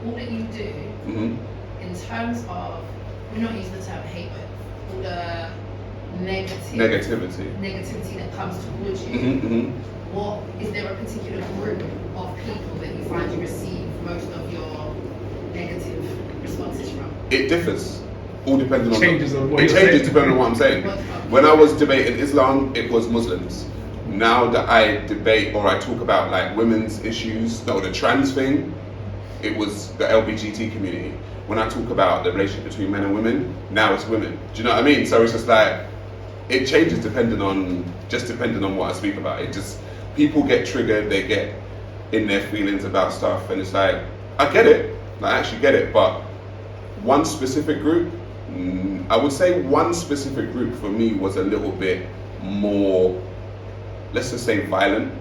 all that you do in terms of, we're not using the term hate, but all the negativity that comes towards you. What is there a particular group of people that you find you receive most of your negative responses from? It differs. All depending on it changes depending on what I'm saying. When I was debating Islam, it was Muslims. Now that I debate or I talk about like women's issues, the trans thing, it was the LGBT community. When I talk about the relationship between men and women, now it's women. Do you know what I mean? So it's just like, it changes depending on what I speak about. It just, people get triggered, they get in their feelings about stuff, and it's like, I get it, I actually get it, but one specific group, I would say one specific group for me was a little bit more, let's just say violent,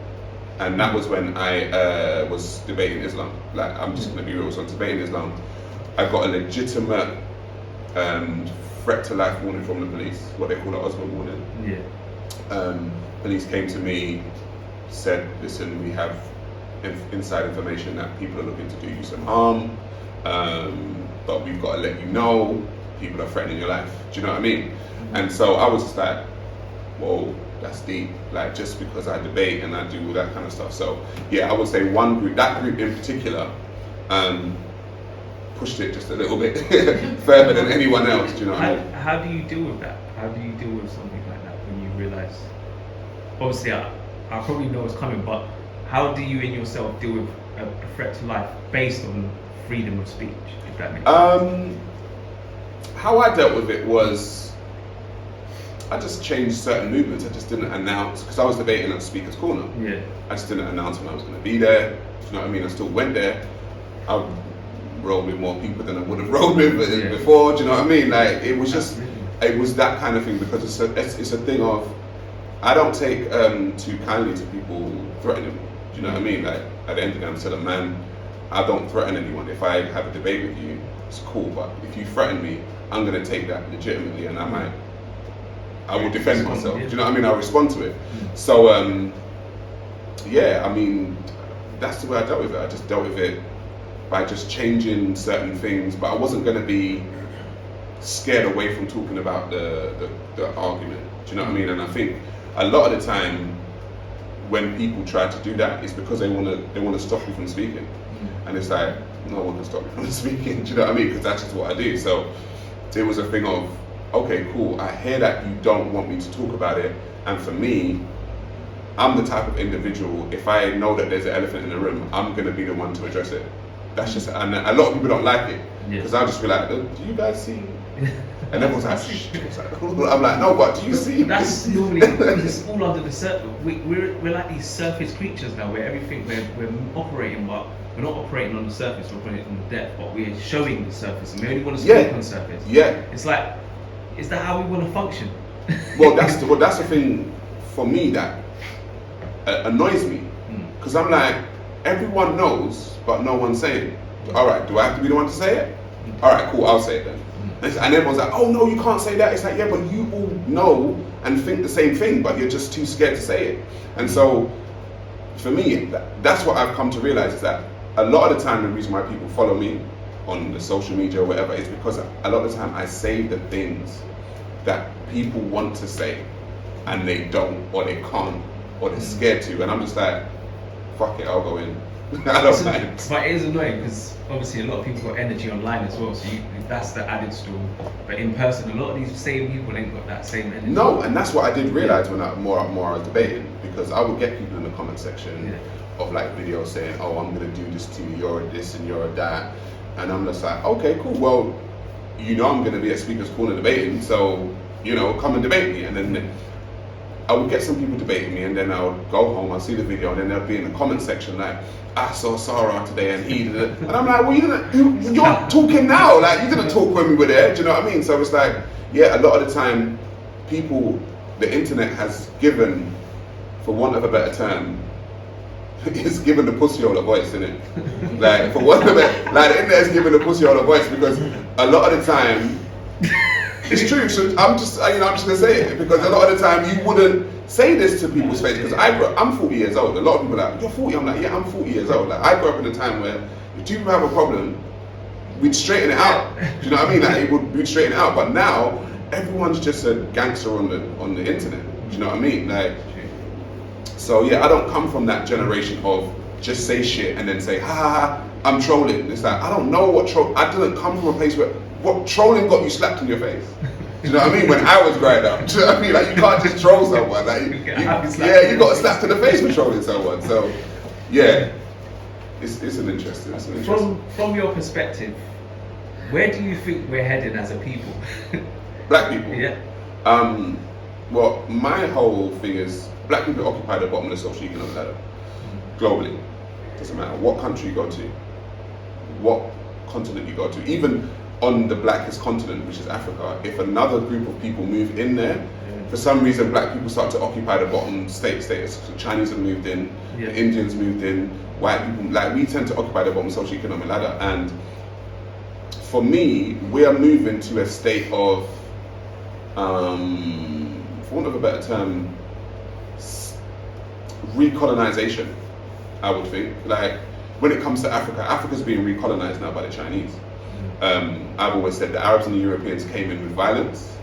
and that was when I was debating Islam. Like, I'm just gonna be real, so I'm debating Islam. I got a legitimate threat to life warning from the police, what they call an Osborne warning. Yeah. Police came to me, said, listen, we have inside information that people are looking to do you some harm, but we've got to let you know, people are threatening your life. Do you know what I mean? And so I was just like, whoa, that's deep. Like, just because I debate and I do all that kind of stuff. So yeah, I would say one group, that group in particular, pushed it just a little bit further than anyone else. Do you know what I mean? How do you deal with that? How do you deal with something like that when you realise? Obviously, I probably know what's coming, but how do you in yourself deal with a threat to life based on freedom of speech? If that makes sense. How I dealt with it was, I just changed certain movements. I just didn't announce, because I was debating at Speaker's Corner. Yeah. I just didn't announce when I was going to be there. Do you know what I mean? I still went there. I rolled with more people than I would have rolled with before. Do you know what I mean? Like, it was just, it was that kind of thing, because it's a thing of, I don't take too kindly to people threatening me. Do you know what I mean? Like, at the end of the day, I'm still a man. I don't threaten anyone. If I have a debate with you, it's cool. But if you threaten me, I'm going to take that legitimately, and I will defend myself. Do you know what I mean? I'll respond to it. So, yeah, I mean, that's the way I dealt with it. I just dealt with it by just changing certain things, but I wasn't going to be scared away from talking about the argument. Do you know what I mean? And I think a lot of the time when people try to do that, it's because they want to stop you from speaking. And it's like, no one can stop me from speaking. Do you know what I mean? Because that's just what I do. So it was a thing of, okay, cool, I hear that you don't want me to talk about it, and for me, I'm the type of individual, if I know that there's an elephant in the room, I'm going to be the one to address it. That's just, and a lot of people don't like it, because I'll just be like, do you guys see? And everyone's like, shh. I'm like, no, but do you see? That's normally, it's all under the surface. We're like these surface creatures now, where everything we're operating, but we're not operating on the surface, we're operating on the depth, but we're showing the surface, and we only want to speak on the surface. Yeah. It's like, is that how we want to function? Well, that's the thing for me that annoys me, because I'm like, everyone knows, but no one's saying. All right, do I have to be the one to say it? All right, cool, I'll say it then. And everyone's like, oh no, you can't say that. It's like, yeah, but you all know and think the same thing, but you're just too scared to say it. And so, for me, that's what I've come to realize, is that a lot of the time the reason why people follow me on the social media or whatever is because a lot of the time I say the things that people want to say and they don't, or they can't, or they're scared to, and I'm just like, fuck it, I'll go in. I don't mind. But it is annoying because obviously a lot of people got energy online as well, so that's the added story. But in person, a lot of these same people ain't got that same energy. No, and that's what I did realize when I was debating, because I would get people in the comment section of like videos saying, oh, I'm gonna do this to you, you're a this and you're a that, and I'm just like, okay, cool, well, you know I'm gonna be at Speaker's Corner debating, so, you know, come and debate me. And then I would get some people debating me, and then I would go home, I'd see the video, and then they'd be in the comment section like, I saw Sa Ra today and he did it. And I'm like, well, you're talking now, like, you didn't talk when we were there, do you know what I mean? So it's like, yeah, a lot of the time, people, the internet has given, for want of a better term, it's given the pussyhole a voice, isn't it? Like, for want of a, like, the internet has given the pussyhole a voice, because a lot of the time, it's true, so I'm just gonna say it, because a lot of the time you wouldn't say this to people's face, because I'm 40 years old. A lot of people are like, you're 40, I'm like, yeah, I'm 40 years old. Like, I grew up in a time where if two people have a problem, we'd straighten it out. Do you know what I mean? Like, we'd straighten it out. But now everyone's just a gangster on the internet. Do you know what I mean? Like, so yeah, I don't come from that generation of just say shit and then say, ha ha ha, I'm trolling. It's like, I don't know what I didn't come from a place where what trolling got you slapped in your face. Do you know what I mean? When I was growing up, do you know what I mean? Like, you can't just troll someone. Like, you got slapped in the face for trolling someone. So, yeah, it's an interesting. From your perspective, where do you think we're headed as a people? Black people. Yeah. Well, my whole thing is black people occupy the bottom of the socio-economic ladder globally. Doesn't matter what country you go to, what continent you go to, even on the blackest continent, which is Africa, if another group of people move in there, for some reason black people start to occupy the bottom status. So Chinese have moved in, the Indians moved in, white people, like we tend to occupy the bottom socio-economic ladder. And for me, we are moving to a state of, for want of a better term, recolonization, I would think. Like, when it comes to Africa, Africa's being recolonized now by the Chinese. I've always said the Arabs and the Europeans came in with violence.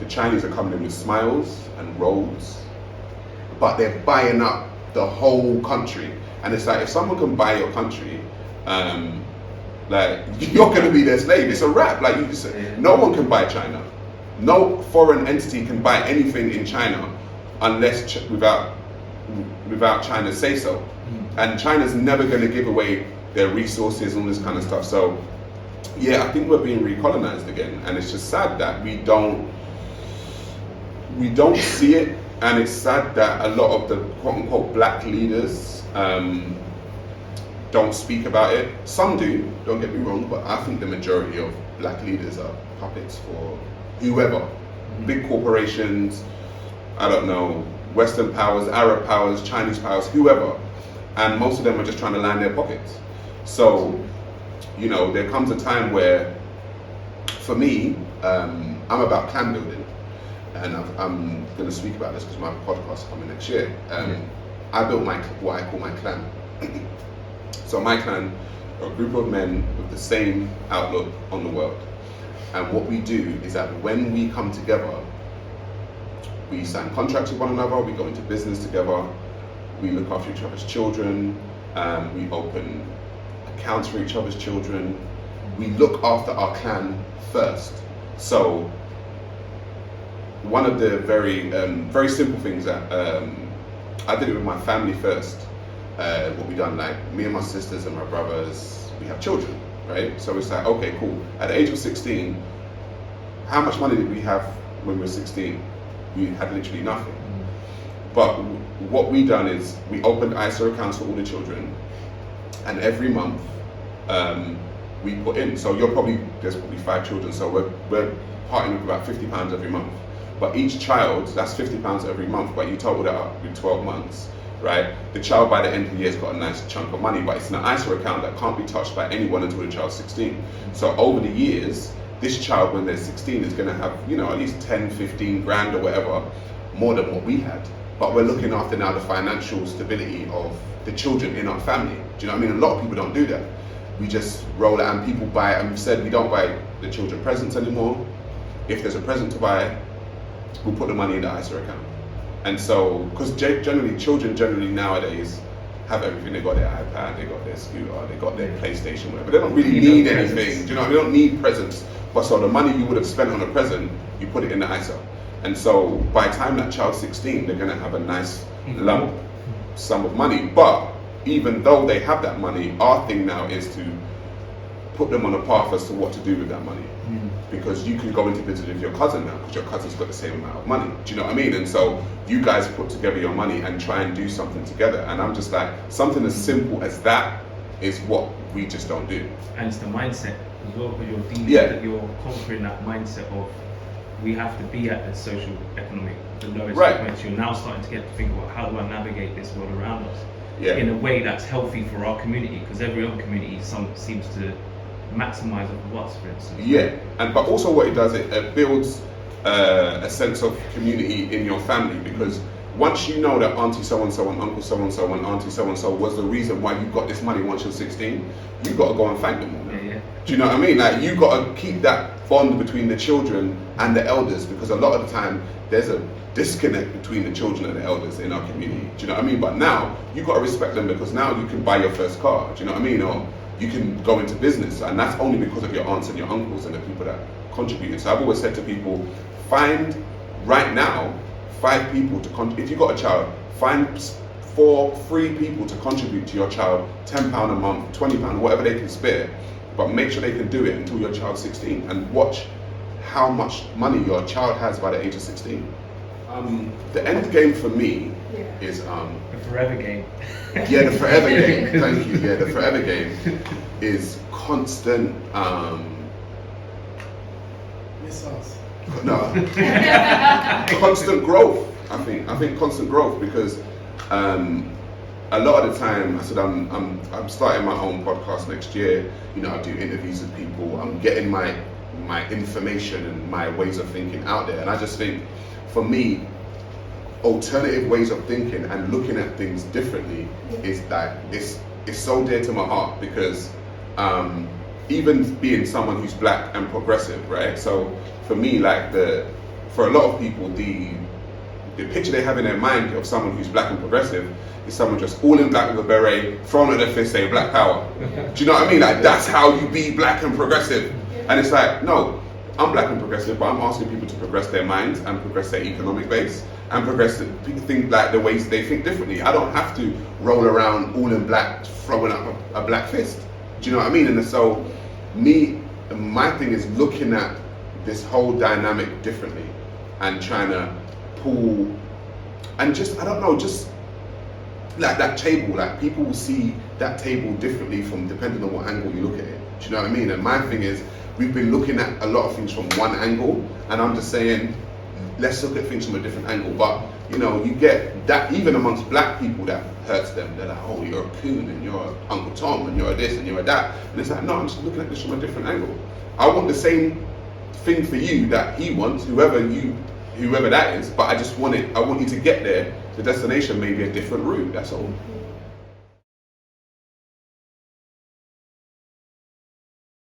The Chinese are coming in with smiles and roads, but they're buying up the whole country. And it's like, if someone can buy your country, like, you're going to be their slave. It's a wrap. Like, no one can buy China. No foreign entity can buy anything in China unless without China's say so. And China's never going to give away their resources and all this kind of stuff. So yeah, I think we're being recolonized again, and it's just sad that we don't see it. And it's sad that a lot of the quote-unquote black leaders don't speak about it. Some do, don't get me wrong, but I think the majority of black leaders are puppets for whoever. Big corporations, I don't know, Western powers, Arab powers, Chinese powers, whoever. And most of them are just trying to line their pockets. So, you know, there comes a time where, for me, I'm about clan building. And I'm going to speak about this because my podcast is coming next year. I built what I call my clan. So my clan are a group of men with the same outlook on the world. And what we do is that when we come together, we sign contracts with one another, we go into business together, we look after each other's children, we open accounts for each other's children, we look after our clan first. So one of the very simple things that I did it with my family first. What we done, like me and my sisters and my brothers, we have children, right? So it's like, okay, cool. At the age of 16, how much money did we have when we were 16? We had literally nothing. But what we done is we opened ISA accounts for all the children, and every month we put in. So there's probably 5 children, so we're parting with about £50 every month. But each child, that's £50 every month, but you total that up with 12 months, right? The child by the end of the year has got a nice chunk of money, but it's an ISA account that can't be touched by anyone until the child's 16. So over the years, this child, when they're 16, is going to have, you know, at least 10, 15 grand or whatever, more than what we had. But we're looking after now the financial stability of the children in our family. Do you know what I mean? A lot of people don't do that. We just roll it, and people buy it. And we've said we don't buy the children presents anymore. If there's a present to buy, we'll put the money in the ISA account. And so, because children nowadays have everything. They got their iPad, they got their scooter, they got their PlayStation, whatever. They don't really need anything. Do you know? They don't need presents. But so the money you would have spent on a present, you put it in the ISA. And so by the time that child's 16, they're going to have a nice lump sum of money. But even though they have that money, our thing now is to put them on a path as to what to do with that money. Because you can go into business with your cousin now, because your cousin's got the same amount of money. Do you know what I mean? And so you guys put together your money and try and do something together. And I'm just like, something as simple as that is what we just don't do. And it's the mindset as well, because you're conquering that mindset of, we have to be at the social economic, the lowest point. You're now starting to get to think about, how do I navigate this world around us in a way that's healthy for our community, because every other community seems to maximize of us, for instance. But also what it does, it builds a sense of community in your family, because once you know that auntie so-and-so and uncle so-and-so and auntie so-and-so was the reason why you got this money once you're 16, you've got to go and thank them all now. Do Do you know what I mean? Like, you got to keep that bond between the children and the elders, because a lot of the time there's a disconnect between the children and the elders in our community. Do you know what I mean? But now you got to respect them, because now you can buy your first car. Do you know what I mean? Or you can go into business, and that's only because of your aunts and your uncles and the people that contributed. So I've always said to people, find right now 5 people to contribute. If you've got a child, find 3 people to contribute to your child, £10 a month, £20, whatever they can spare, but make sure they can do it until your child's 16, and watch how much money your child has by the age of 16. The end game for me is The forever game. yeah, the forever game. Thank you. Yeah, the forever game is constant. Missiles. No, constant growth. I think constant growth, because a lot of the time, I said I'm starting my own podcast next year. You know, I do interviews with people. I'm getting my information and my ways of thinking out there, and I just think, for me, alternative ways of thinking and looking at things differently is that it's so dear to my heart, because even being someone who's black and progressive, right? So for me, like, for a lot of people, the picture they have in their mind of someone who's black and progressive is someone just all in black with a beret, thrown at their fist, saying black power. Do you know what I mean? Like, that's how you be black and progressive. And it's like, no, I'm black and progressive, but I'm asking people to progress their minds and progress their economic base and progress people think like the ways they think differently. I don't have to roll around all in black, throwing up a black fist. Do you know what I mean? And so my thing is looking at this whole dynamic differently and trying to pull, and just, I don't know, just like that table, like, people will see that table differently from depending on what angle you look at it. Do you know what I mean? And my thing is, we've been looking at a lot of things from one angle, and I'm just saying, let's look at things from a different angle. But you know, you get that even amongst black people, that hurts them. They're like, oh, you're a coon, and you're Uncle Tom, and you're a this, and you're a that. And it's like, no, I'm just looking at this from a different angle. I want the same thing for you that he wants, whoever that is, but I want you to get there. The destination may be a different route, that's all.